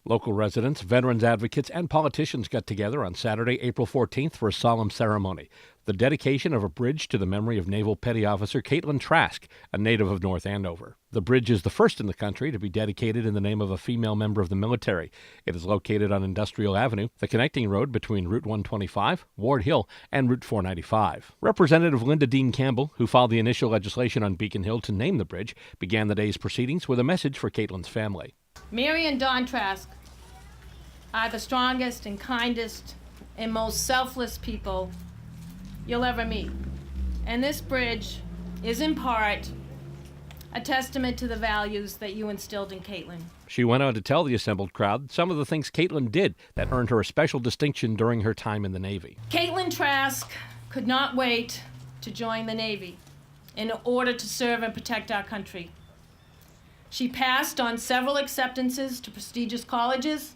Local residents, veterans advocates, and politicians got together on Saturday, April 14th for a solemn ceremony. The dedication of a bridge to the memory of Naval Petty Officer Caitlin Trask, a native of North Andover. The bridge is the first in the country to be dedicated in the name of a female member of the military. It is located on Industrial Avenue, the connecting road between Route 125, Ward Hill, and Route 495. Representative Linda Dean Campbell, who filed the initial legislation on Beacon Hill to name the bridge, began the day's proceedings with a message for Caitlin's family. Mary and Don Trask are the strongest and kindest and most selfless people you'll ever meet. And this bridge is in part a testament to the values that you instilled in Caitlin. She went on to tell the assembled crowd some of the things Caitlin did that earned her a special distinction during her time in the Navy. Caitlin Trask could not wait to join the Navy in order to serve and protect our country. She passed on several acceptances to prestigious colleges,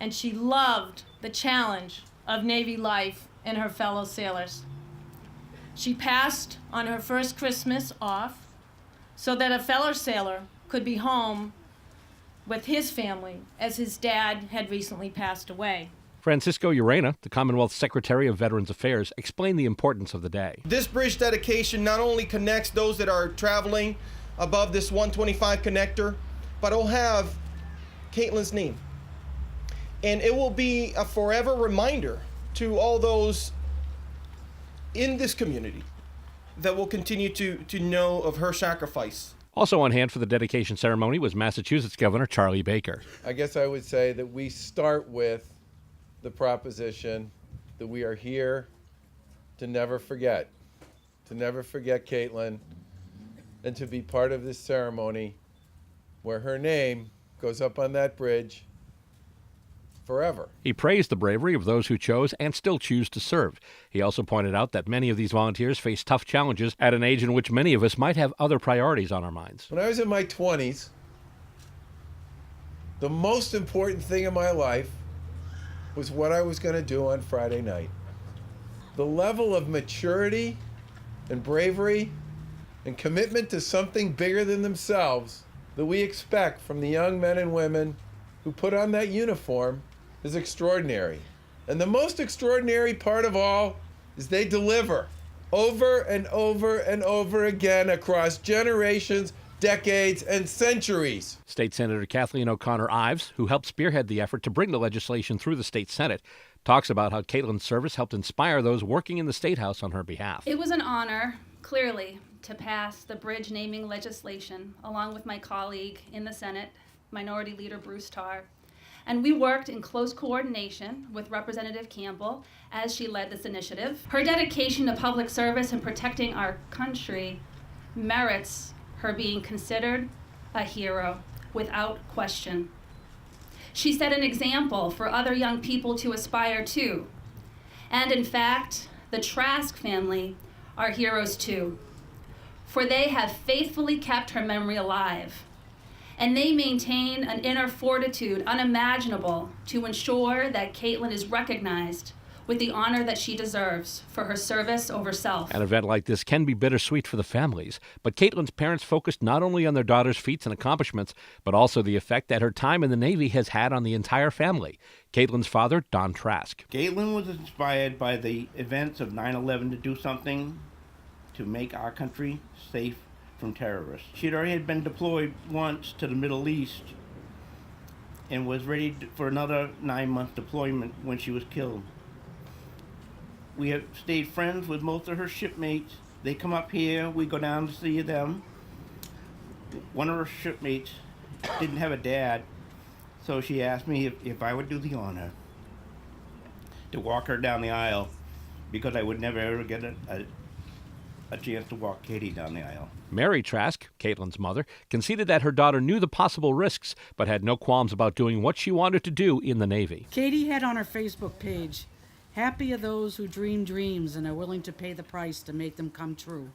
and she loved the challenge of Navy life and her fellow sailors. She passed on her first Christmas off so that a fellow sailor could be home with his family, as his dad had recently passed away. Francisco URENA, the Commonwealth Secretary of Veterans Affairs, explained the importance of the day. This bridge dedication not only connects those that are traveling above this 125 connector, but it'll have Caitlin's name. And it will be a forever reminder to all those in this community that will continue to know of her sacrifice. Also on hand for the dedication ceremony was Massachusetts Governor Charlie Baker. I guess I would say that we start with the proposition that we are here to never forget Caitlin, and to be part of this ceremony where her name goes up on that bridge forever. He praised the bravery of those who chose and still choose to serve. He also pointed out that many of these volunteers face tough challenges at an age in which many of us might have other priorities on our minds. When I was in my 20s, the most important thing in my life was what I was going to do on Friday night. The level of maturity and bravery and commitment to something bigger than themselves that we expect from the young men and women who put on that uniform is extraordinary. And the most extraordinary part of all is they deliver over and over and over again across generations, decades, and centuries. State Senator Kathleen O'Connor Ives, who helped spearhead the effort to bring the legislation through the state Senate, talks about how Caitlin's service helped inspire those working in the State House on her behalf. It was an honor, clearly, to pass the bridge naming legislation along with my colleague in the Senate, Minority Leader Bruce Tarr. And we worked in close coordination with Representative Campbell as she led this initiative. Her dedication to public service and protecting our country merits her being considered a hero without question. She set an example for other young people to aspire to. And in fact, the Trask family are heroes too, for they have faithfully kept her memory alive. And they maintain an inner fortitude unimaginable to ensure that Caitlin is recognized with the honor that she deserves for her service over self. An event like this can be bittersweet for the families, but Caitlin's parents focused not only on their daughter's feats and accomplishments, but also the effect that her time in the Navy has had on the entire family. Caitlin's father, Don Trask. Caitlin was inspired by the events of 9/11 to do something to make our country safe from terrorists. She had already been deployed once to the Middle East and was ready for another 9-month deployment when she was killed. We have stayed friends with most of her shipmates. They come up here, we go down to see them. One of her shipmates didn't have a dad, so she asked me if I would do the honor to walk her down the aisle, because I would never ever get a chance to walk Katie down the aisle. Mary Trask, Caitlin's mother, conceded that her daughter knew the possible risks, but had no qualms about doing what she wanted to do in the Navy. Katie had on her Facebook page, "Happy are those who dream dreams and are willing to pay the price to make them come true."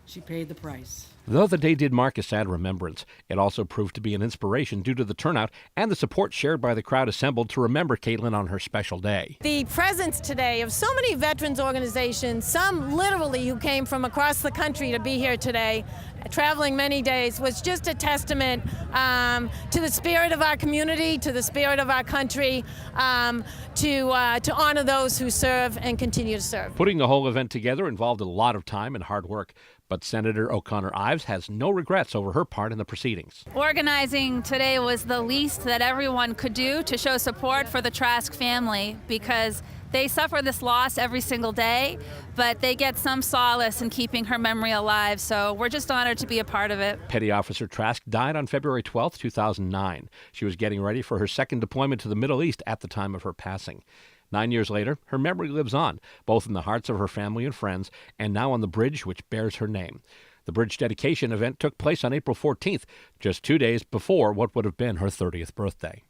She paid the price. Though the day did mark a sad remembrance, it also proved to be an inspiration due to the turnout and the support shared by the crowd assembled to remember Caitlin on her special day. The presence today of so many veterans organizations, some literally who came from across the country to be here today, traveling many days, was just a testament to the spirit of our community, to the spirit of our country, to honor those who serve and continue to serve. Putting the whole event together involved a lot of time and hard work, but Senator O'Connor Ives has no regrets over her part in the proceedings. Organizing today was the least that everyone could do to show support for the Trask family, because they suffer this loss every single day, but they get some solace in keeping her memory alive, so we're just honored to be a part of it. Petty Officer Trask died on February 12, 2009. She was getting ready for her second deployment to the Middle East at the time of her passing. 9 years later, her memory lives on, both in the hearts of her family and friends, and now on the bridge which bears her name. The bridge dedication event took place on April 14th, just 2 days before what would have been her 30th birthday.